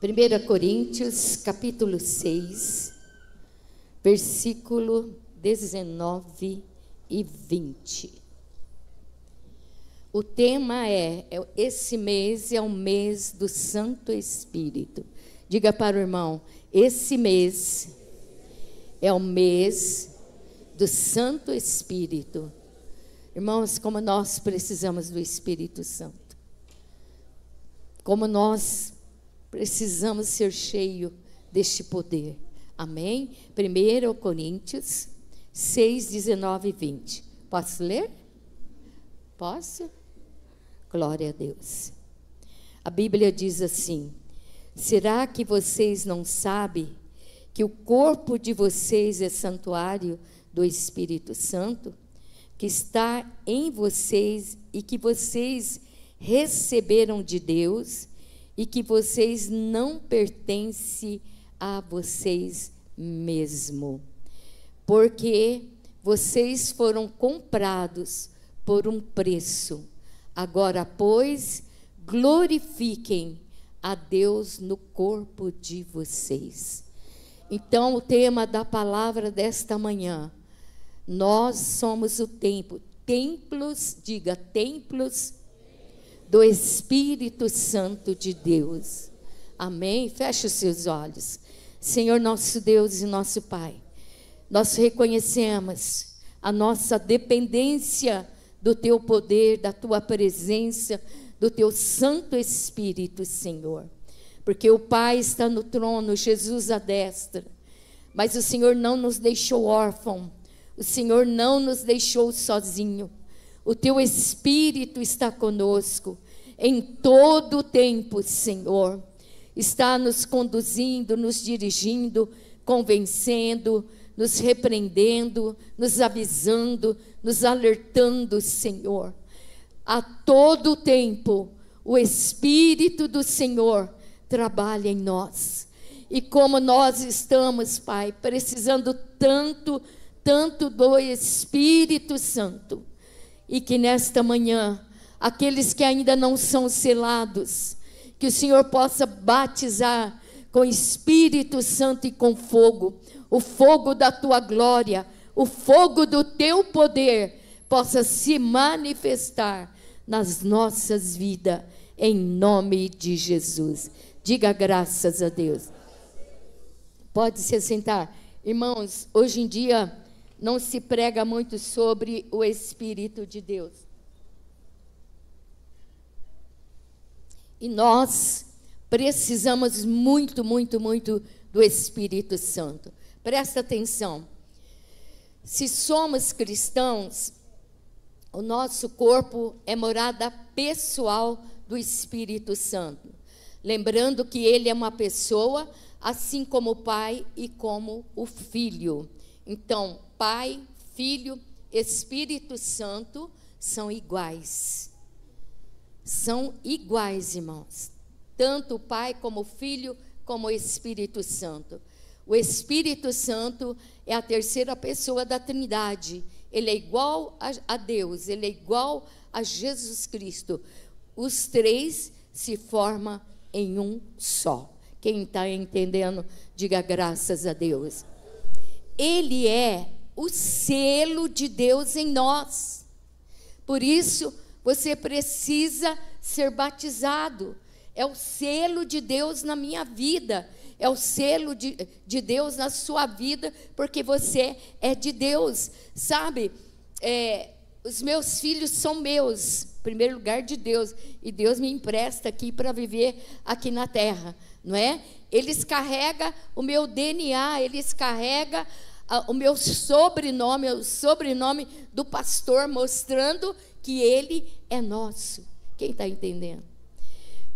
1 Coríntios, capítulo 6, versículo 19 e 20. O tema esse mês é o mês do Santo Espírito. Diga para o irmão, esse mês é o mês do Santo Espírito. Irmãos, como nós precisamos do Espírito Santo. Como nós precisamos ser cheios deste poder. Amém? 1 Coríntios 6, 19 e 20. Posso ler? Posso? Glória a Deus. A Bíblia diz assim: será que vocês não sabem que o corpo de vocês é santuário do Espírito Santo, que está em vocês e que vocês receberam de Deus e que vocês não pertencem a vocês mesmos? Porque vocês foram comprados por um preço. Agora, pois, glorifiquem a Deus no corpo de vocês. Então, o tema da palavra desta manhã: nós somos o templo, templos, diga, templos do Espírito Santo de Deus. Amém? Feche os seus olhos. Senhor nosso Deus e nosso Pai, nós reconhecemos a nossa dependência do Teu poder, da Tua presença, do Teu Santo Espírito, Senhor. Porque o Pai está no trono, Jesus à destra, mas o Senhor não nos deixou órfão, o Senhor não nos deixou sozinho. O Teu Espírito está conosco em todo o tempo, Senhor. Está nos conduzindo, nos dirigindo, convencendo, nos repreendendo, nos avisando, nos alertando, Senhor. A todo tempo, o Espírito do Senhor trabalha em nós. E como nós estamos, Pai, precisando tanto do Espírito Santo, e que nesta manhã, aqueles que ainda não são selados, que o Senhor possa batizar com Espírito Santo e com fogo, o fogo da Tua glória, o fogo do Teu poder, possa se manifestar nas nossas vidas, em nome de Jesus. Diga graças a Deus. Pode se sentar. Irmãos, hoje em dia não se prega muito sobre o Espírito de Deus. E nós precisamos muito do Espírito Santo. Presta atenção. Se somos cristãos, o nosso corpo é morada pessoal do Espírito Santo. Lembrando que Ele é uma pessoa, assim como o Pai e como o Filho. Então, Pai, Filho, Espírito Santo são iguais. São iguais, irmãos. Tanto o Pai como o Filho, como o Espírito Santo. O Espírito Santo é a terceira pessoa da Trindade. Ele é igual a Deus, ele é igual a Jesus Cristo. Os três se formam em um só. Quem está entendendo, diga graças a Deus. Ele é o selo de Deus em nós. Por isso, você precisa ser batizado. É o selo de Deus na minha vida. É o selo de Deus na sua vida, porque você é de Deus. Sabe, os meus filhos são meus, em primeiro lugar de Deus. E Deus me empresta aqui para viver aqui na terra, não é? Eles carregam o meu DNA, eles carregam o meu sobrenome, o sobrenome do pastor, mostrando que ele é nosso. Quem está entendendo?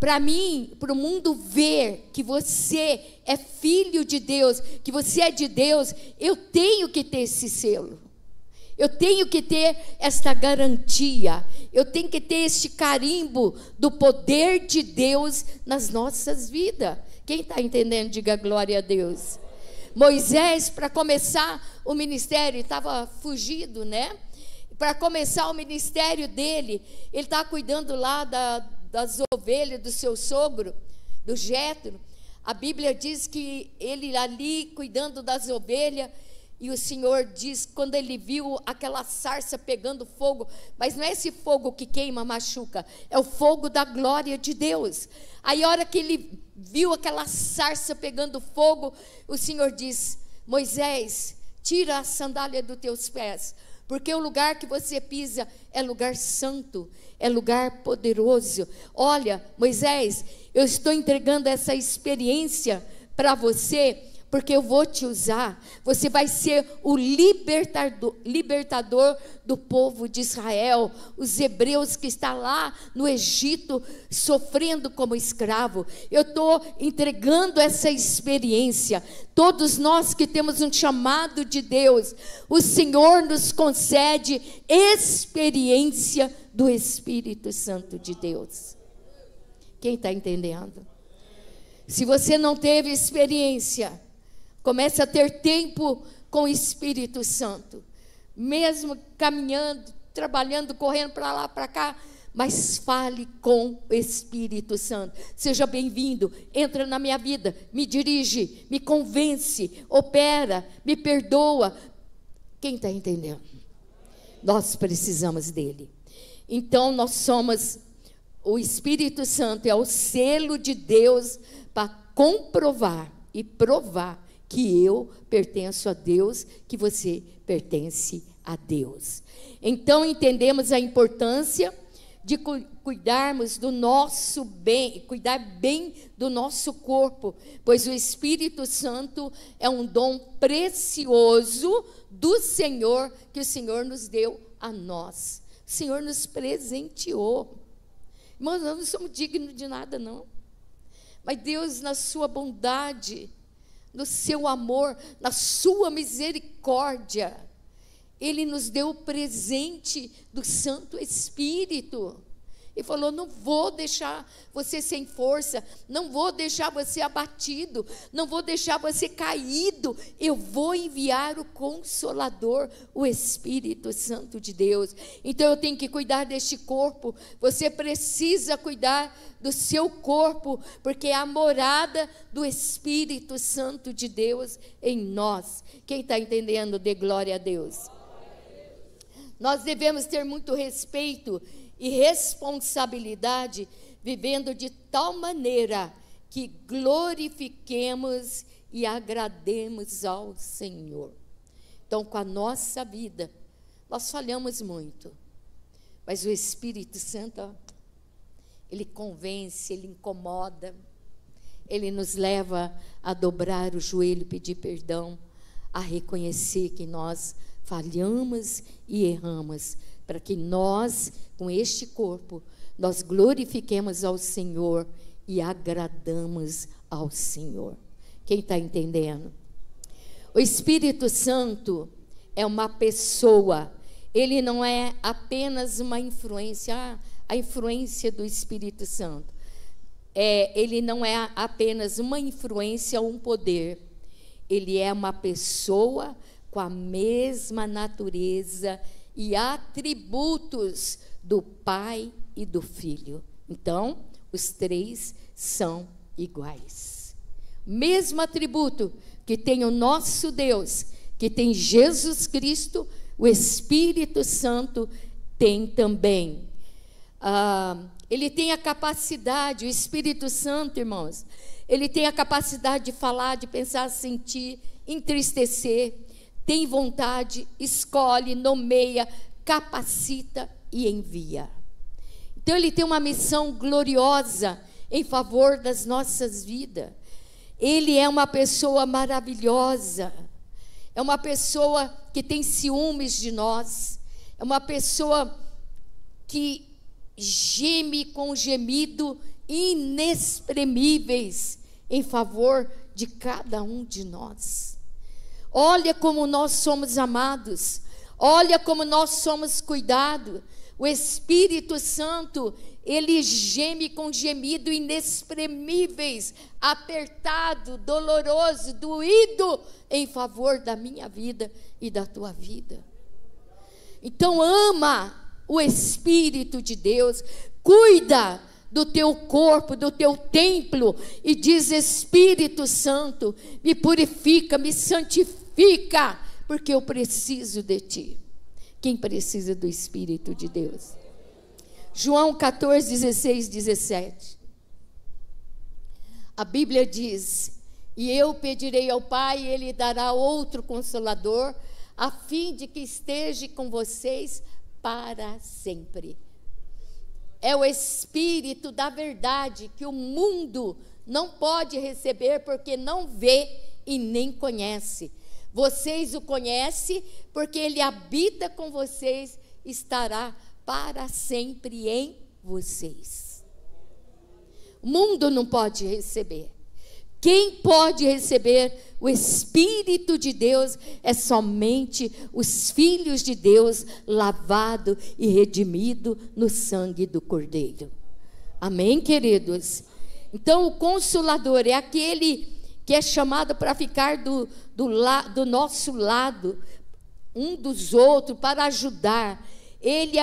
Para mim, para o mundo ver que você é filho de Deus, que você é de Deus, eu tenho que ter esse selo. Eu tenho que ter esta garantia. Eu tenho que ter este carimbo do poder de Deus nas nossas vidas. Quem está entendendo, diga glória a Deus. Moisés, para começar o ministério, estava fugido, né? Para começar o ministério dele, ele estava cuidando lá das ovelhas do seu sogro, do Jétro. A Bíblia diz que ele ali cuidando das ovelhas, e o Senhor diz, quando ele viu aquela sarça pegando fogo, mas não é esse fogo que queima, machuca, é o fogo da glória de Deus. Aí a hora que ele viu aquela sarça pegando fogo, o Senhor diz: Moisés, tira a sandália dos teus pés, porque o lugar que você pisa é lugar santo, é lugar poderoso. Olha, Moisés, eu estou entregando essa experiência para você, porque eu vou te usar. Você vai ser o libertador do povo de Israel, os hebreus que estão lá no Egito sofrendo como escravo. Eu estou entregando essa experiência. Todos nós que temos um chamado de Deus, o Senhor nos concede experiência do Espírito Santo de Deus. Quem está entendendo? Se você não teve experiência, comece a ter tempo com o Espírito Santo, mesmo caminhando, trabalhando, correndo para lá, para cá, mas fale com o Espírito Santo. Seja bem-vindo, entra na minha vida, me dirige, me convence, opera, me perdoa. Quem está entendendo? Nós precisamos dele. Então nós somos, o Espírito Santo é o selo de Deus para comprovar e provar que eu pertenço a Deus, que você pertence a Deus. Então entendemos a importância de cuidarmos do nosso bem, cuidar bem do nosso corpo, pois o Espírito Santo é um dom precioso do Senhor, que o Senhor nos deu a nós. O Senhor nos presenteou. Irmãos, nós não somos dignos de nada, não. Mas Deus, na sua bondade, no seu amor, na sua misericórdia, Ele nos deu o presente do Santo Espírito. E falou: não vou deixar você sem força, não vou deixar você abatido, não vou deixar você caído. Eu vou enviar o Consolador, o Espírito Santo de Deus. Então eu tenho que cuidar deste corpo. Você precisa cuidar do seu corpo, porque é a morada do Espírito Santo de Deus em nós. Quem está entendendo, dê glória a Deus. Nós devemos ter muito respeito e responsabilidade, vivendo de tal maneira que glorifiquemos e agrademos ao Senhor. Então, com a nossa vida, nós falhamos muito, mas o Espírito Santo, Ele convence, Ele incomoda, Ele nos leva a dobrar o joelho, pedir perdão, a reconhecer que nós falhamos e erramos, para que nós, com este corpo, nós glorifiquemos ao Senhor e agradamos ao Senhor. Quem está entendendo? O Espírito Santo é uma pessoa, ele não é apenas uma influência, a influência do Espírito Santo. Ele não é apenas uma influência ou um poder, ele é uma pessoa com a mesma natureza e atributos do Pai e do Filho. Então, os três são iguais. Mesmo atributo que tem o nosso Deus, que tem Jesus Cristo, o Espírito Santo tem também. Ele tem a capacidade, o Espírito Santo, irmãos, ele tem a capacidade de falar, de pensar, sentir, entristecer, tem vontade, escolhe, nomeia, capacita e envia. Então ele tem uma missão gloriosa em favor das nossas vidas. Ele é uma pessoa maravilhosa, é uma pessoa que tem ciúmes de nós, é uma pessoa que geme com gemido inexprimíveis em favor de cada um de nós. Olha como nós somos amados, olha como nós somos cuidados. O Espírito Santo, ele geme com gemido inexprimíveis, apertado, doloroso, doído em favor da minha vida e da tua vida. Então ama o Espírito de Deus, cuida do teu corpo, do teu templo, e diz: Espírito Santo, me purifica, me santifica, porque eu preciso de ti. Quem precisa do Espírito de Deus? João 14, 16, 17. A Bíblia diz: e eu pedirei ao Pai, e Ele dará outro Consolador, a fim de que esteja com vocês para sempre. É o Espírito da verdade que o mundo não pode receber, porque não vê e nem conhece. Vocês o conhecem, porque Ele habita com vocês, estará para sempre em vocês. O mundo não pode receber. Quem pode receber o Espírito de Deus é somente os filhos de Deus, lavado e redimido no sangue do Cordeiro. Amém, queridos? Então, o Consolador é aquele que é chamado para ficar do nosso lado, um dos outros, para ajudar. Ele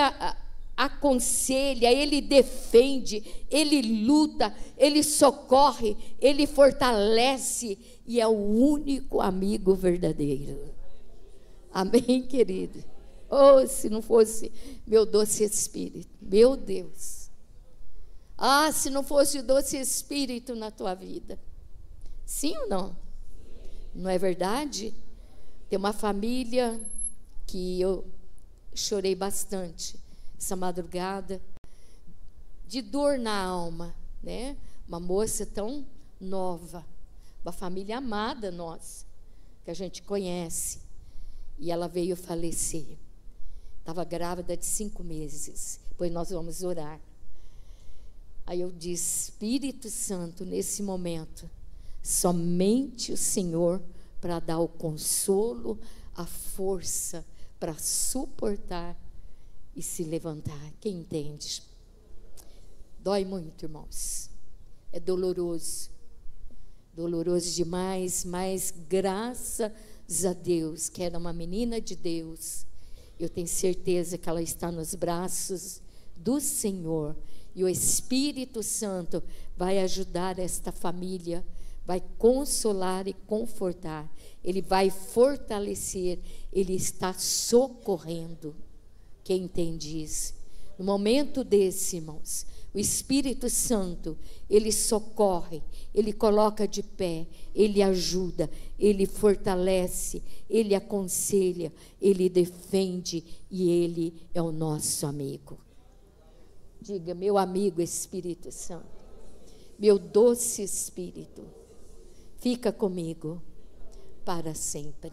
aconselha, Ele defende, Ele luta, Ele socorre, Ele fortalece, e é o único amigo verdadeiro. Amém, querido? Oh, se não fosse meu doce Espírito, meu Deus. Ah, se não fosse o doce Espírito na tua vida. Sim ou não? Não é verdade? Tem uma família que eu chorei bastante essa madrugada, de dor na alma, né? Uma moça tão nova, uma família amada nossa, que a gente conhece, e ela veio falecer. Estava grávida de 5 meses. Depois nós vamos orar. Aí eu disse: Espírito Santo, nesse momento, somente o Senhor para dar o consolo, a força para suportar e se levantar. Quem entende? Dói muito, irmãos. É doloroso. Doloroso demais, mas graças a Deus, que era uma menina de Deus, eu tenho certeza que ela está nos braços do Senhor. E o Espírito Santo vai ajudar esta família, vai consolar e confortar. Ele vai fortalecer, Ele está socorrendo. Quem entende isso? No momento desse, irmãos, o Espírito Santo, Ele socorre, Ele coloca de pé, Ele ajuda, Ele fortalece, Ele aconselha, Ele defende, e Ele é o nosso amigo. Diga: meu amigo Espírito Santo, meu doce Espírito, fica comigo para sempre.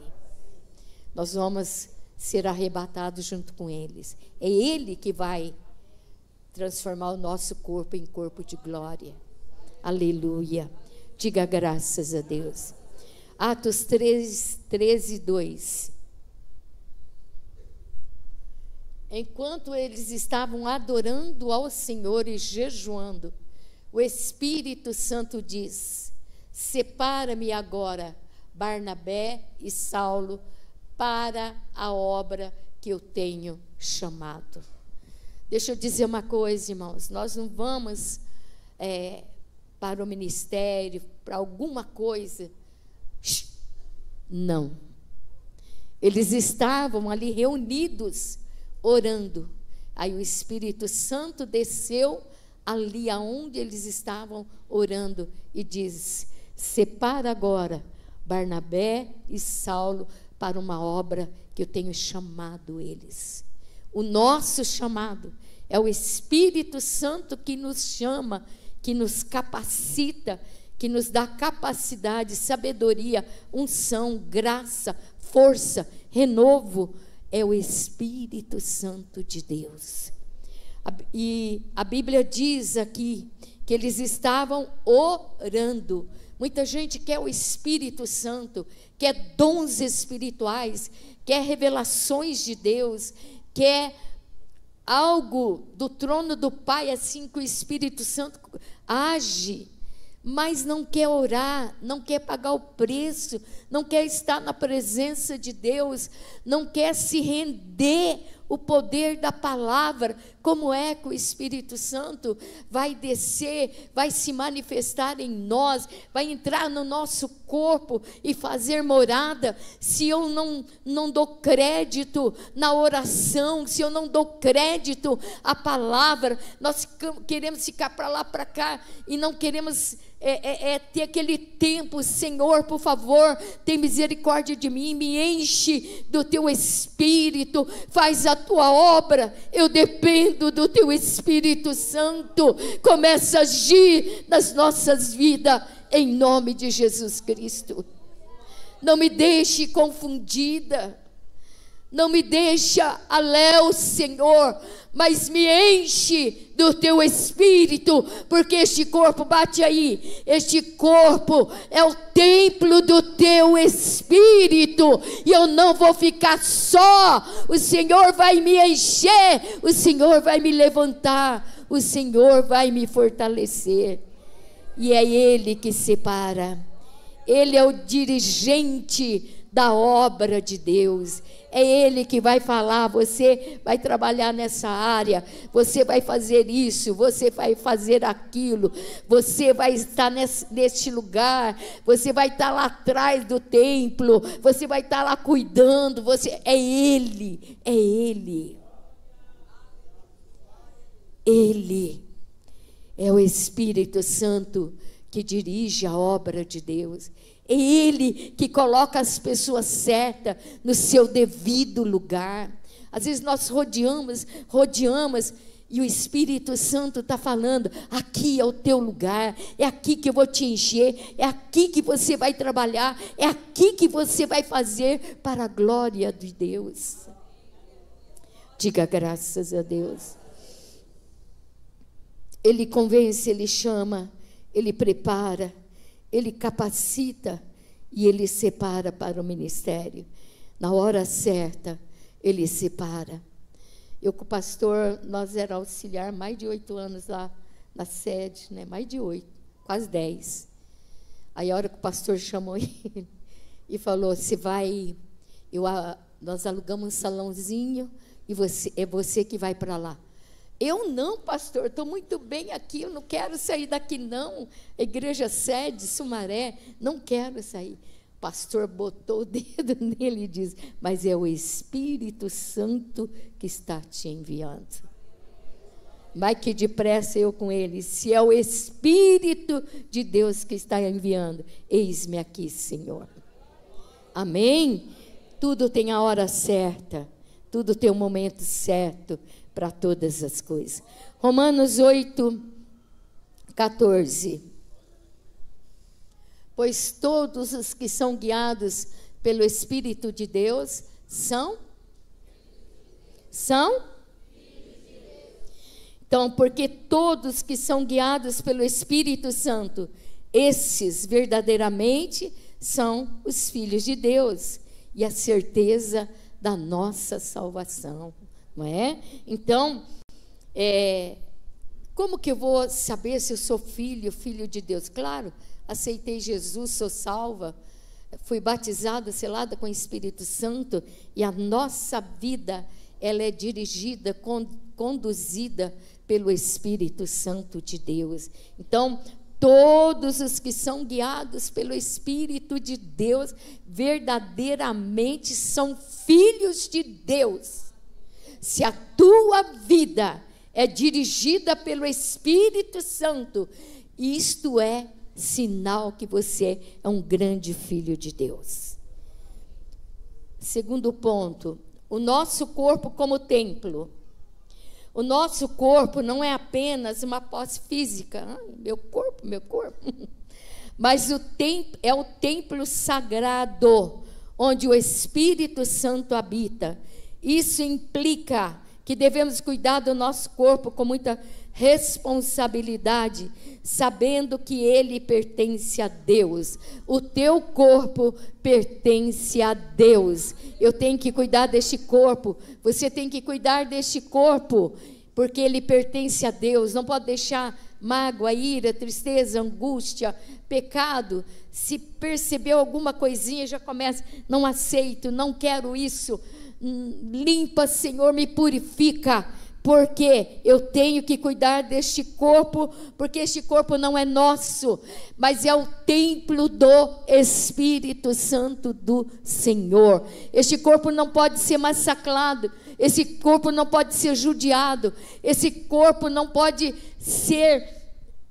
Nós vamos ser arrebatados junto com eles. É Ele que vai transformar o nosso corpo em corpo de glória. Aleluia. Diga graças a Deus. Atos 13, 2. Enquanto eles estavam adorando ao Senhor e jejuando, o Espírito Santo diz: separa-me agora Barnabé e Saulo para a obra que eu tenho chamado. Deixa eu dizer uma coisa, irmãos. Nós não vamos para o ministério, para alguma coisa. Não. Eles estavam ali reunidos, orando. Aí o Espírito Santo desceu ali aonde eles estavam orando e diz: separa agora Barnabé e Saulo para uma obra que eu tenho chamado eles. O nosso chamado é o Espírito Santo que nos chama, que nos capacita, que nos dá capacidade, sabedoria, unção, graça, força, renovo. É o Espírito Santo de Deus. E a Bíblia diz aqui que eles estavam orando. Muita gente quer o Espírito Santo, quer dons espirituais, quer revelações de Deus, quer algo do trono do Pai, assim que o Espírito Santo age, mas não quer orar, não quer pagar o preço, não quer estar na presença de Deus, não quer se render o poder da palavra, como é que o Espírito Santo vai descer, vai se manifestar em nós, vai entrar no nosso corpo e fazer morada, se eu não dou crédito na oração, se eu não dou crédito à palavra? Nós queremos ficar para lá, para cá, e não queremos ter aquele tempo. Senhor, por favor, tem misericórdia de mim, me enche do teu Espírito, faz a tua obra, eu dependo do teu Espírito Santo, começa a agir nas nossas vidas, em nome de Jesus Cristo. Não me deixe confundida, não me deixa aléu, Senhor, mas me enche do teu Espírito, porque este corpo, bate aí, este corpo é o templo do teu Espírito, e eu não vou ficar só. O Senhor vai me encher, o Senhor vai me levantar, o Senhor vai me fortalecer, e é Ele que separa, Ele é o dirigente da obra de Deus. É Ele que vai falar: você vai trabalhar nessa área, você vai fazer isso, você vai fazer aquilo, você vai estar neste lugar, você vai estar lá atrás do templo, você vai estar lá cuidando. É Ele, é Ele. Ele é o Espírito Santo que dirige a obra de Deus. É Ele que coloca as pessoas certas no seu devido lugar. Às vezes nós rodeamos, e o Espírito Santo está falando: aqui é o teu lugar, é aqui que eu vou te encher, é aqui que você vai trabalhar, é aqui que você vai fazer para a glória de Deus. Diga graças a Deus. Ele convence, Ele chama, Ele prepara, Ele capacita e Ele separa para o ministério. Na hora certa, Ele separa. Eu com o pastor, nós era auxiliar mais de 8 anos lá na sede, né? Mais de 8, quase 10. Aí a hora que o pastor chamou ele e falou: você vai, nós alugamos um salãozinho e é você que vai para lá. Eu não, pastor, estou muito bem aqui, eu não quero sair daqui não, a igreja sede, Sumaré, não quero sair. O pastor botou o dedo nele e disse: mas é o Espírito Santo que está te enviando. Vai que depressa eu com ele: se é o Espírito de Deus que está enviando, eis-me aqui, Senhor. Amém? Tudo tem a hora certa, tudo tem o momento certo para todas as coisas. Romanos 8, 14. Pois todos os que são guiados pelo Espírito de Deus são? Então, porque todos que são guiados pelo Espírito Santo, esses verdadeiramente são os filhos de Deus, e a certeza da nossa salvação. Não é? Então, como que eu vou saber se eu sou filho de Deus? Claro, aceitei Jesus, sou salva, fui batizada, selada com o Espírito Santo, e a nossa vida, ela é dirigida, conduzida pelo Espírito Santo de Deus. Então, todos os que são guiados pelo Espírito de Deus, verdadeiramente são filhos de Deus. Se a tua vida é dirigida pelo Espírito Santo, isto é sinal que você é um grande filho de Deus. Segundo ponto, o nosso corpo como templo. O nosso corpo não é apenas uma posse física, meu corpo, mas é o templo sagrado, onde o Espírito Santo habita. Isso implica que devemos cuidar do nosso corpo com muita responsabilidade, sabendo que ele pertence a Deus. O teu corpo pertence a Deus. Eu tenho que cuidar deste corpo, você tem que cuidar deste corpo, porque ele pertence a Deus. Não pode deixar mágoa, ira, tristeza, angústia, pecado. Se percebeu alguma coisinha, já começa: não aceito, não quero isso. Limpa, Senhor, me purifica porque eu tenho que cuidar deste corpo, porque este corpo não é nosso, mas é o templo do Espírito Santo do Senhor. Este corpo não pode ser massacrado, esse corpo não pode ser judiado, esse corpo não pode ser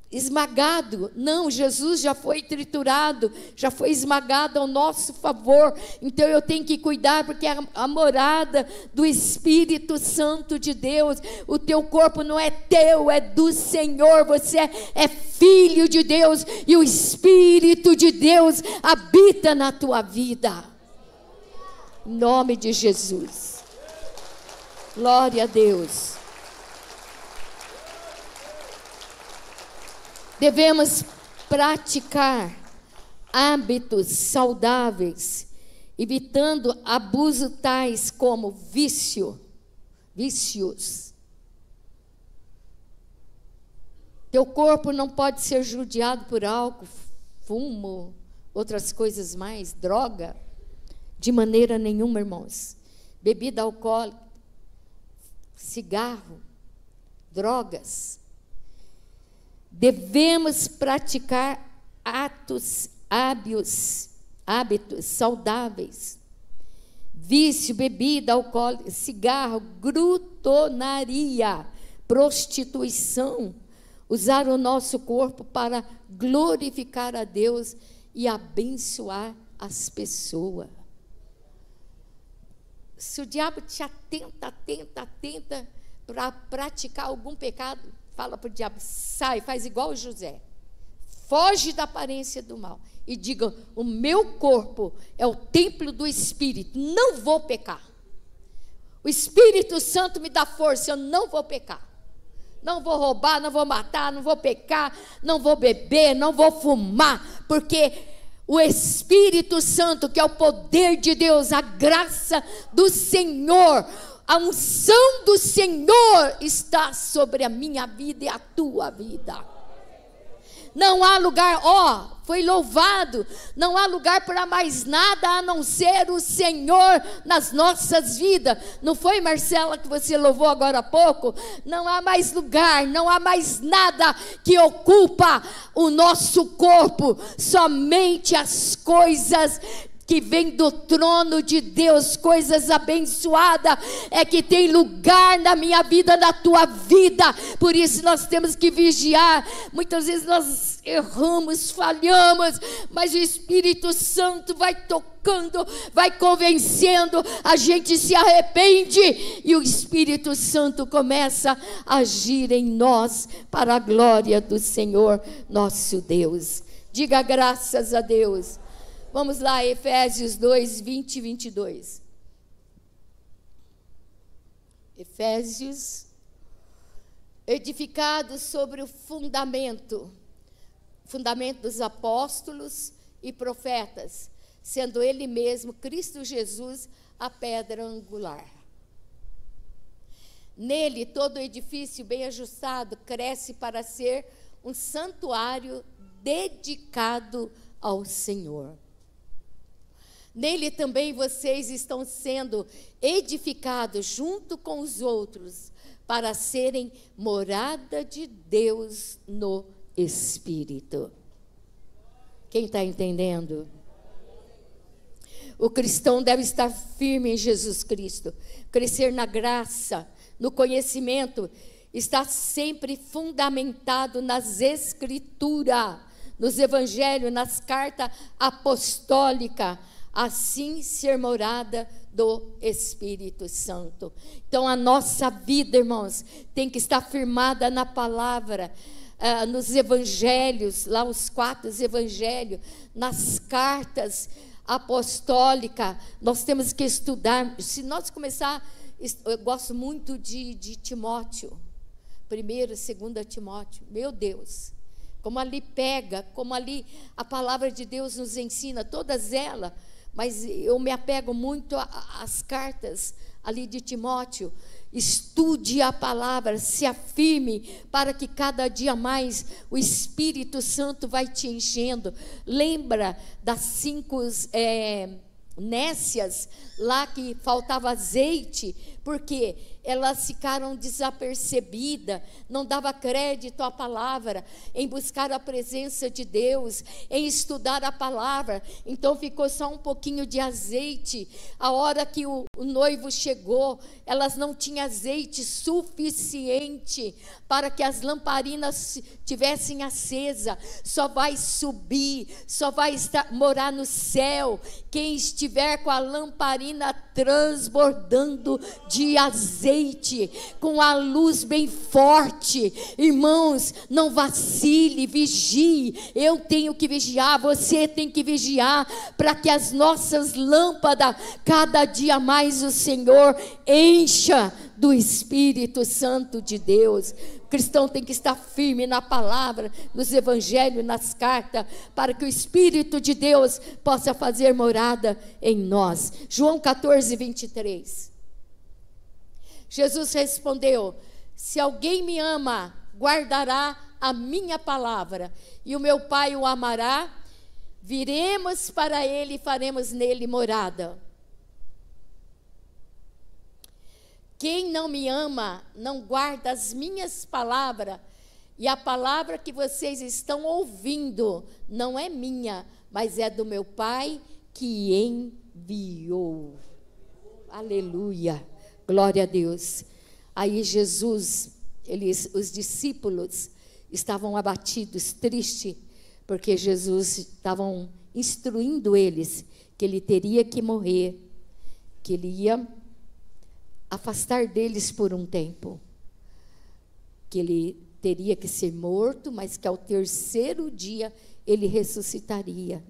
esmagado. Não, Jesus já foi triturado, já foi esmagado ao nosso favor. Então eu tenho que cuidar, porque é a morada do Espírito Santo de Deus. O teu corpo não é teu, é do Senhor. Você é filho de Deus, e o Espírito de Deus habita na tua vida, em nome de Jesus. Glória a Deus. Devemos praticar hábitos saudáveis, evitando abusos tais como vícios. Teu corpo não pode ser judiado por álcool, fumo, outras coisas mais, droga, de maneira nenhuma, irmãos. Bebida alcoólica, cigarro, drogas. Devemos praticar hábitos saudáveis. Vício, bebida, álcool, cigarro, glutonaria, prostituição. Usar o nosso corpo para glorificar a Deus e abençoar as pessoas. Se o diabo te atenta para praticar algum pecado, fala para o diabo: sai, faz igual o José, foge da aparência do mal e diga: o meu corpo é o templo do Espírito, não vou pecar. O Espírito Santo me dá força, eu não vou pecar. Não vou roubar, não vou matar, não vou pecar, não vou beber, não vou fumar, porque o Espírito Santo, que é o poder de Deus, a graça do Senhor, a unção do Senhor está sobre a minha vida e a tua vida. Não há lugar, foi louvado, não há lugar para mais nada a não ser o Senhor nas nossas vidas. Não foi, Marcela, que você louvou agora há pouco? Não há mais lugar, não há mais nada que ocupa o nosso corpo, somente as coisas que vem do trono de Deus, coisas abençoadas, é que tem lugar na minha vida, na tua vida. Por isso nós temos que vigiar. Muitas vezes nós erramos, falhamos, mas o Espírito Santo vai tocando, vai convencendo, a gente se arrepende e o Espírito Santo começa a agir em nós para a glória do Senhor nosso Deus. Diga graças a Deus. Vamos lá, Efésios 2, 20 e 22. Efésios, edificado sobre o fundamento dos apóstolos e profetas, sendo ele mesmo, Cristo Jesus, a pedra angular. Nele, todo edifício bem ajustado cresce para ser um santuário dedicado ao Senhor. Nele também vocês estão sendo edificados junto com os outros para serem morada de Deus no Espírito. Quem está entendendo? O cristão deve estar firme em Jesus Cristo, crescer na graça, no conhecimento, estar sempre fundamentado nas Escrituras, nos Evangelhos, nas cartas apostólicas, assim ser morada do Espírito Santo. Então a nossa vida, irmãos, tem que estar firmada na palavra, nos evangelhos, lá os 4 evangelhos, nas cartas apostólicas. Nós temos que estudar. Se nós começar, eu gosto muito de Timóteo, 1º, 2º Timóteo, meu Deus, como ali pega, como ali a palavra de Deus nos ensina, todas elas. Mas eu me apego muito às cartas ali de Timóteo. Estude a palavra, se afirme, para que cada dia mais o Espírito Santo vai te enchendo. Lembra das 5 nécias lá que faltava azeite, porque elas ficaram desapercebidas, não dava crédito à palavra, em buscar a presença de Deus, em estudar a palavra. Então ficou só um pouquinho de azeite. A hora que o noivo chegou, elas não tinham azeite suficiente para que as lamparinas tivessem acesa. Só vai subir, só vai morar no céu quem estiver com a lamparina transbordando de azeite, com a luz bem forte. Irmãos, não vacile, vigie. Eu tenho que vigiar, você tem que vigiar, para que as nossas lâmpadas, cada dia mais o Senhor encha do Espírito Santo de Deus. O cristão tem que estar firme na palavra, nos evangelhos, nas cartas, para que o Espírito de Deus possa fazer morada em nós. João 14, 23. Jesus respondeu: se alguém me ama, guardará a minha palavra, e o meu Pai o amará, viremos para ele e faremos nele morada. Quem não me ama, não guarda as minhas palavras, e a palavra que vocês estão ouvindo não é minha, mas é do meu Pai que enviou. Aleluia, glória a Deus. Aí Jesus, os discípulos estavam abatidos, tristes, porque Jesus estavam instruindo eles que ele teria que morrer, que ele ia afastar deles por um tempo, que ele teria que ser morto, mas que ao terceiro dia ele ressuscitaria.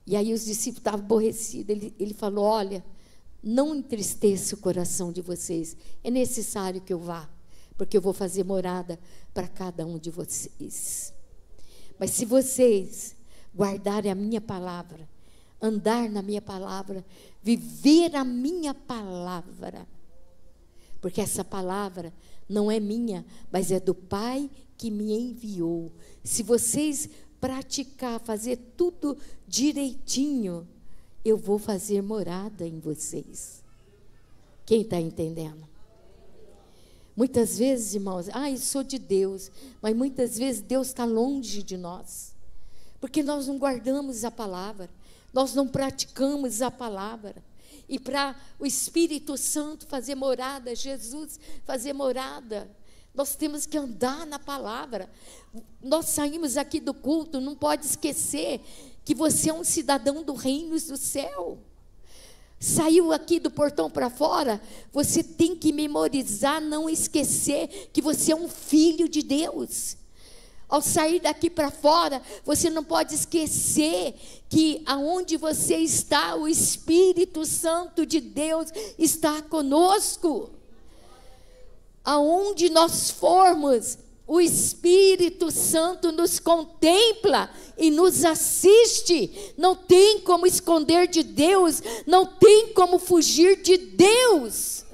E aí os discípulos estavam aborrecidos. Ele falou: olha, não entristeça o coração de vocês, é necessário que eu vá, porque eu vou fazer morada para cada um de vocês. Mas se vocês guardarem a minha palavra, andar na minha palavra, viver a minha palavra, porque essa palavra não é minha, mas é do Pai que me enviou. Se vocês praticar, fazer tudo direitinho, eu vou fazer morada em vocês. Quem está entendendo? Muitas vezes, irmãos, eu sou de Deus, mas muitas vezes Deus está longe de nós, porque nós não guardamos a palavra, nós não praticamos a palavra. E para o Espírito Santo fazer morada, Jesus fazer morada, nós temos que andar na palavra. Nós saímos aqui do culto, não pode esquecer que você é um cidadão do reino do céu. Saiu aqui do portão para fora, você tem que memorizar, não esquecer que você é um filho de Deus. Ao sair daqui para fora, você não pode esquecer que aonde você está, o Espírito Santo de Deus está conosco. Aonde nós formos, o Espírito Santo nos contempla e nos assiste. Não tem como esconder de Deus, não tem como fugir de Deus.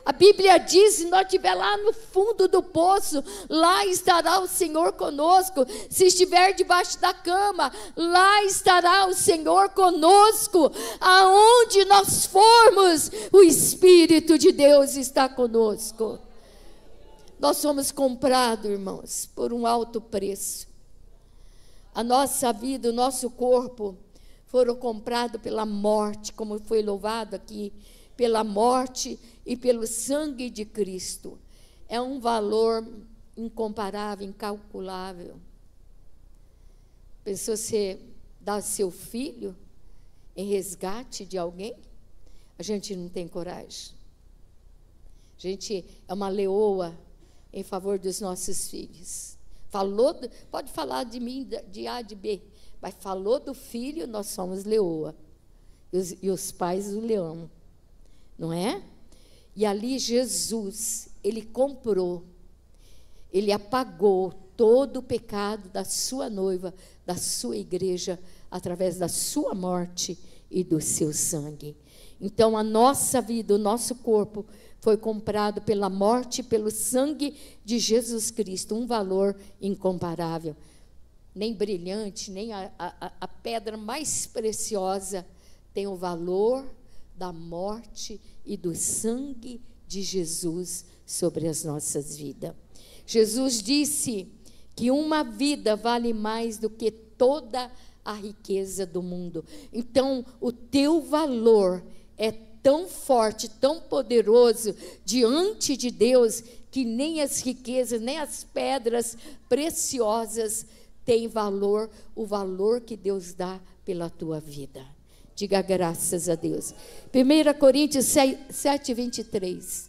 A Bíblia diz: se nós estiver lá no fundo do poço, lá estará o Senhor conosco. Se estiver debaixo da cama, lá estará o Senhor conosco. Aonde nós formos, o Espírito de Deus está conosco. Nós somos comprados, irmãos, por um alto preço. A nossa vida, o nosso corpo foram comprados pela morte, como foi louvado aqui, pela morte e pelo sangue de Cristo. É um valor incomparável, incalculável. Pensou você dar seu filho em resgate de alguém? A gente não tem coragem. A gente é uma leoa em favor dos nossos filhos. Pode falar de mim, de A, de B, mas falou do filho, nós somos leoa. E os pais, o leão. Não é? E ali Jesus, ele comprou, ele apagou todo o pecado da sua noiva, da sua igreja, através da sua morte e do seu sangue. Então, a nossa vida, o nosso corpo, foi comprado pela morte e pelo sangue de Jesus Cristo, um valor incomparável. Nem brilhante, nem a pedra mais preciosa tem o valor da morte e do sangue de Jesus sobre as nossas vidas. Jesus disse que uma vida vale mais do que toda a riqueza do mundo. Então, o teu valor é tão forte, tão poderoso diante de Deus, que nem as riquezas, nem as pedras preciosas têm valor, o valor que Deus dá pela tua vida. Diga graças a Deus. 1 Coríntios 7, 23.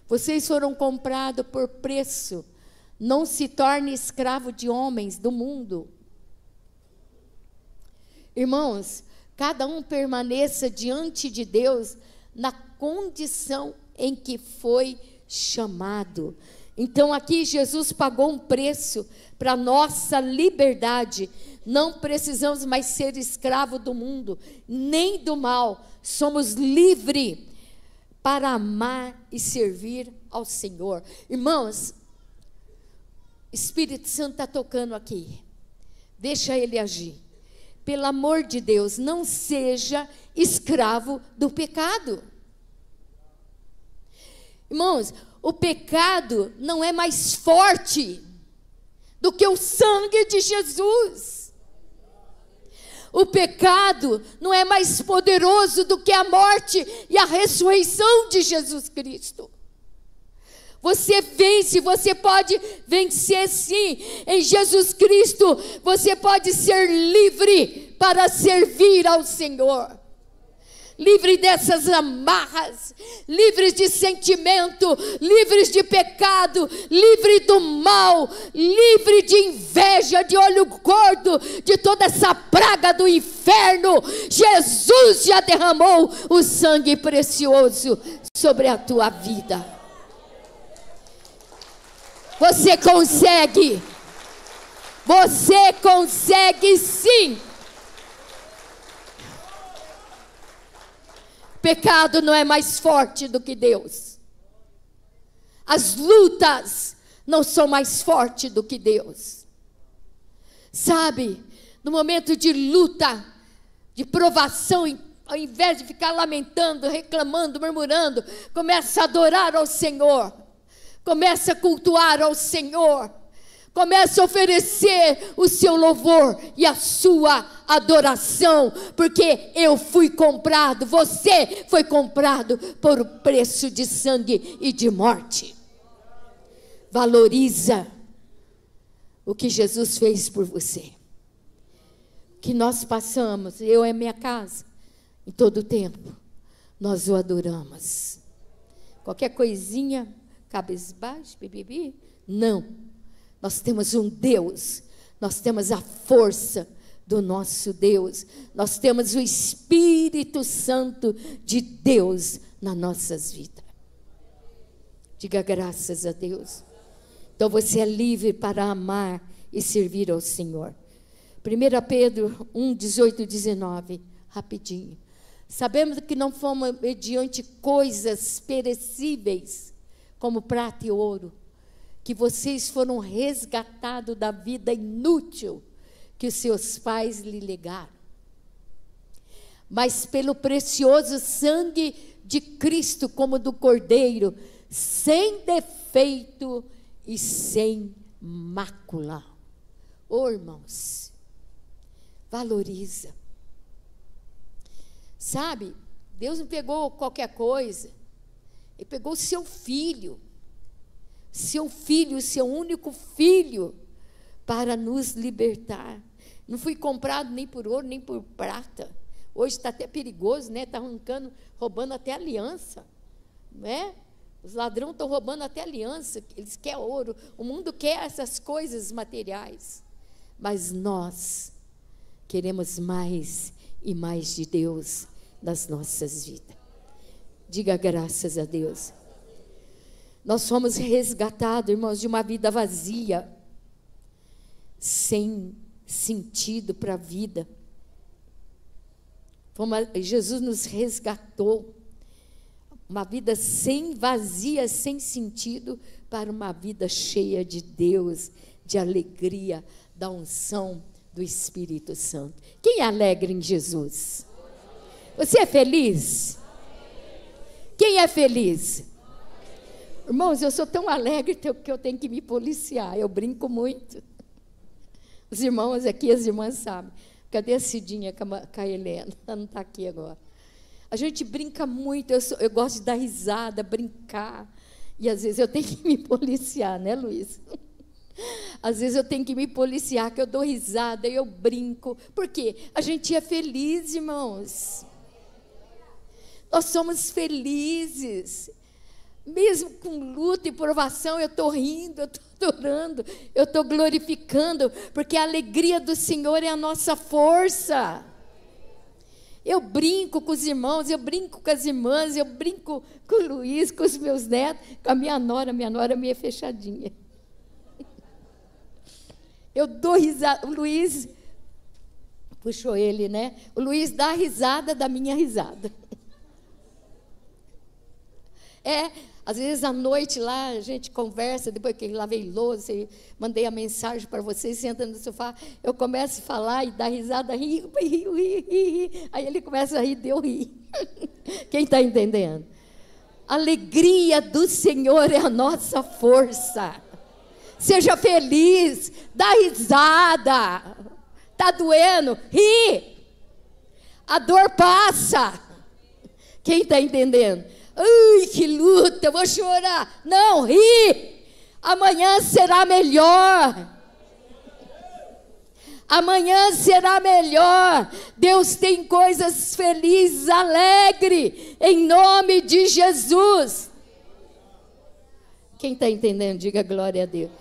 Vocês foram comprados por preço. Não se torne escravo de homens do mundo. Irmãos, cada um permaneça diante de Deus na condição em que foi chamado. Então aqui Jesus pagou um preço para nossa liberdade. Não precisamos mais ser escravo do mundo, nem do mal. Somos livres para amar e servir ao Senhor. Irmãos, Espírito Santo está tocando aqui. Deixa Ele agir. Pelo amor de Deus, não seja escravo do pecado. Irmãos, o pecado não é mais forte do que o sangue de Jesus. O pecado não é mais poderoso do que a morte e a ressurreição de Jesus Cristo. Você vence, você pode vencer sim. Em Jesus Cristo, você pode ser livre para servir ao Senhor. Livre dessas amarras, livres de sentimento, livres de pecado, livre do mal, livre de inveja, de olho gordo, de toda essa praga do inferno. Jesus já derramou o sangue precioso sobre a tua vida. Você consegue sim. Pecado não é mais forte do que Deus. As lutas não são mais fortes do que Deus. Sabe, no momento de luta, de provação, ao invés de ficar lamentando, reclamando, murmurando, começa a adorar ao Senhor. Começa a cultuar ao Senhor. Começa a oferecer o seu louvor e a sua adoração, porque eu fui comprado, você foi comprado por o preço de sangue e de morte. Valoriza o que Jesus fez por você. Que nós passamos, eu e minha casa, em todo o tempo, nós o adoramos. Qualquer coisinha, cabisbaixo, bibibi, não. Nós temos um Deus, nós temos a força do nosso Deus, nós temos o Espírito Santo de Deus nas nossas vidas. Diga graças a Deus. Então você é livre para amar e servir ao Senhor. 1 Pedro 1, 18 e 19, rapidinho. Sabemos que não fomos mediante coisas perecíveis, como prata e ouro, que vocês foram resgatados da vida inútil que os seus pais lhe legaram, mas pelo precioso sangue de Cristo, como do Cordeiro, sem defeito e sem mácula. Oh, irmãos, valoriza. Sabe, Deus não pegou qualquer coisa, Ele pegou o seu filho, seu único filho, para nos libertar. Não fui comprado nem por ouro, nem por prata. Hoje está até perigoso, né? Está arrancando, roubando até aliança, né? Os ladrões estão roubando até aliança, eles querem ouro, o mundo quer essas coisas materiais. Mas nós queremos mais e mais de Deus nas nossas vidas. Diga graças a Deus. Nós fomos resgatados, irmãos, de uma vida vazia, sem sentido para a vida. Jesus nos resgatou, uma vida vazia, sem sentido, para uma vida cheia de Deus, de alegria, da unção do Espírito Santo. Quem é alegre em Jesus? Você é feliz? Quem é feliz? Irmãos, eu sou tão alegre que eu tenho que me policiar. Eu brinco muito. Os irmãos aqui, as irmãs sabem. Cadê a Cidinha com a Helena? Ela não está aqui agora. A gente brinca muito. Eu gosto de dar risada, brincar. E às vezes eu tenho que me policiar, né, Luiz? Às vezes eu tenho que me policiar, que eu dou risada, eu brinco. Por quê? A gente é feliz, irmãos. Nós somos felizes. Mesmo com luta e provação, eu estou rindo, eu estou adorando, eu estou glorificando, porque a alegria do Senhor é a nossa força. Eu brinco com os irmãos, eu brinco com as irmãs, eu brinco com o Luiz, com os meus netos, com a minha nora meio fechadinha. Eu dou risada, o Luiz, puxou ele, né? O Luiz dá risada da minha risada. Às vezes à noite lá, a gente conversa, depois que lavei louça, mandei a mensagem para vocês, senta no sofá, eu começo a falar e dar risada, rio. Aí ele começa a rir, eu ri. Quem está entendendo? A alegria do Senhor é a nossa força. Seja feliz, dá risada. Está doendo? Ri. A dor passa. Quem está entendendo? Ai, que luta, eu vou chorar. Não, ri. Amanhã será melhor. Amanhã será melhor. Deus tem coisas felizes, alegre, em nome de Jesus. Quem está entendendo, diga glória a Deus.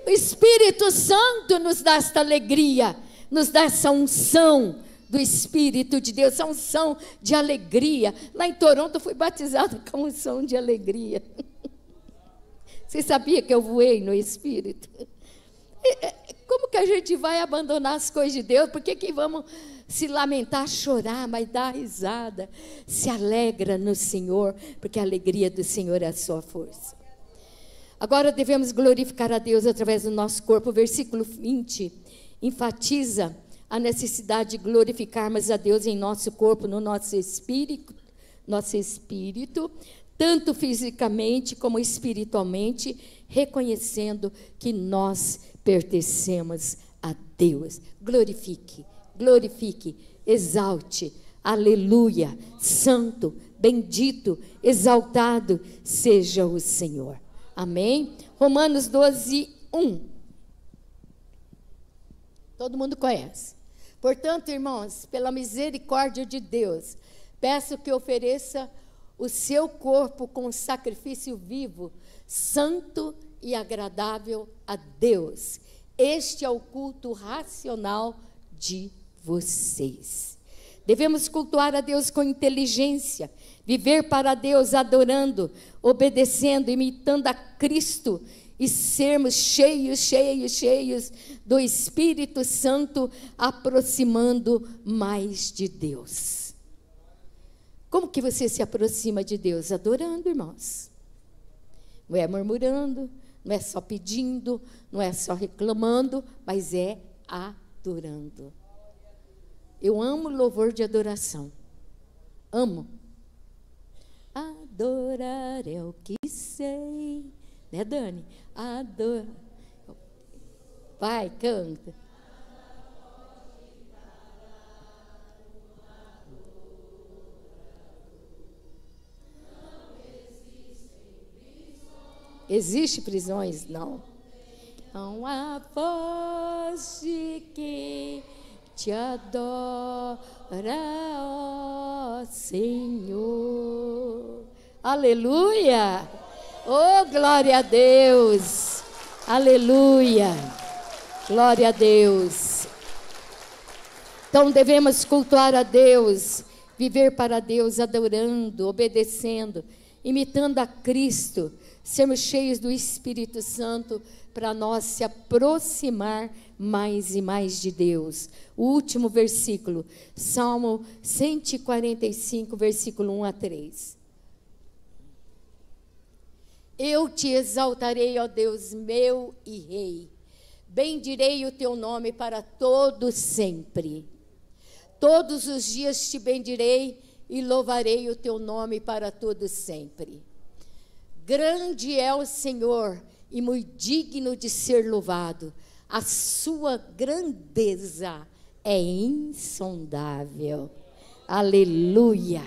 O Espírito Santo nos dá esta alegria, nos dá essa unção do Espírito de Deus, essa unção de alegria. Lá em Toronto eu fui batizado com unção de alegria. Você sabia que eu voei no Espírito? Como que a gente vai abandonar as coisas de Deus? Por que vamos se lamentar, chorar, mas dar risada? Se alegra no Senhor, porque a alegria do Senhor é a sua força. Agora devemos glorificar a Deus através do nosso corpo. O versículo 20 enfatiza a necessidade de glorificarmos a Deus em nosso corpo, no nosso espírito, tanto fisicamente como espiritualmente, reconhecendo que nós pertencemos a Deus. Glorifique, exalte, aleluia, santo, bendito, exaltado seja o Senhor. Amém? Romanos 12, 1. Todo mundo conhece. Portanto, irmãos, pela misericórdia de Deus, peço que ofereça o seu corpo como sacrifício vivo, santo e agradável a Deus. Este é o culto racional de vocês. Devemos cultuar a Deus com inteligência, viver para Deus adorando, obedecendo, imitando a Cristo, e sermos cheios do Espírito Santo, aproximando mais de Deus. Como que você se aproxima de Deus? Adorando, irmãos. Não é murmurando, não é só pedindo, não é só reclamando, mas é adorando. Eu amo louvor de adoração. Amo. Adorar é o que sei. Né, Dani? Adora. Vai, canta. Existe prisões? Não. Não há voz de quem te adora, ó Senhor. Aleluia! Oh, glória a Deus! Aleluia! Glória a Deus! Então devemos cultuar a Deus, viver para Deus, adorando, obedecendo, imitando a Cristo, sermos cheios do Espírito Santo para nós se aproximar mais e mais de Deus. O último versículo, Salmo 145, versículo 1 a 3. Eu te exaltarei, ó Deus meu e Rei. Bendirei o teu nome para todo sempre. Todos os dias te bendirei e louvarei o teu nome para todo sempre. Grande é o Senhor e muito digno de ser louvado. A sua grandeza é insondável. Aleluia.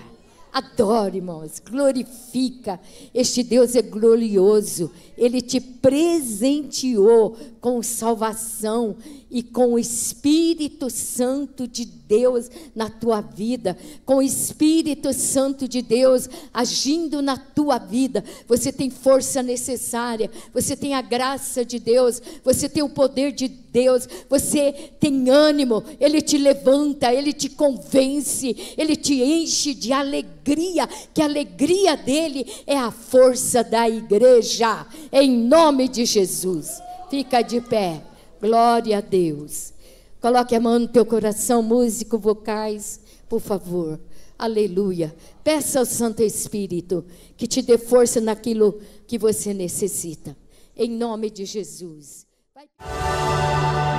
Adore, irmãos, glorifica. Este Deus é glorioso. Ele te presenteou com salvação e com o Espírito Santo de Deus na tua vida, com o Espírito Santo de Deus agindo na tua vida. Você tem força necessária, você tem a graça de Deus, você tem o poder de Deus, você tem ânimo. Ele te levanta, Ele te convence, Ele te enche de alegria, que a alegria dele é a força da igreja, em nome de Jesus. Fica de pé, glória a Deus. Coloque a mão no teu coração, músico, vocais, por favor. Aleluia. Peça ao Santo Espírito que te dê força naquilo que você necessita, em nome de Jesus. Vai.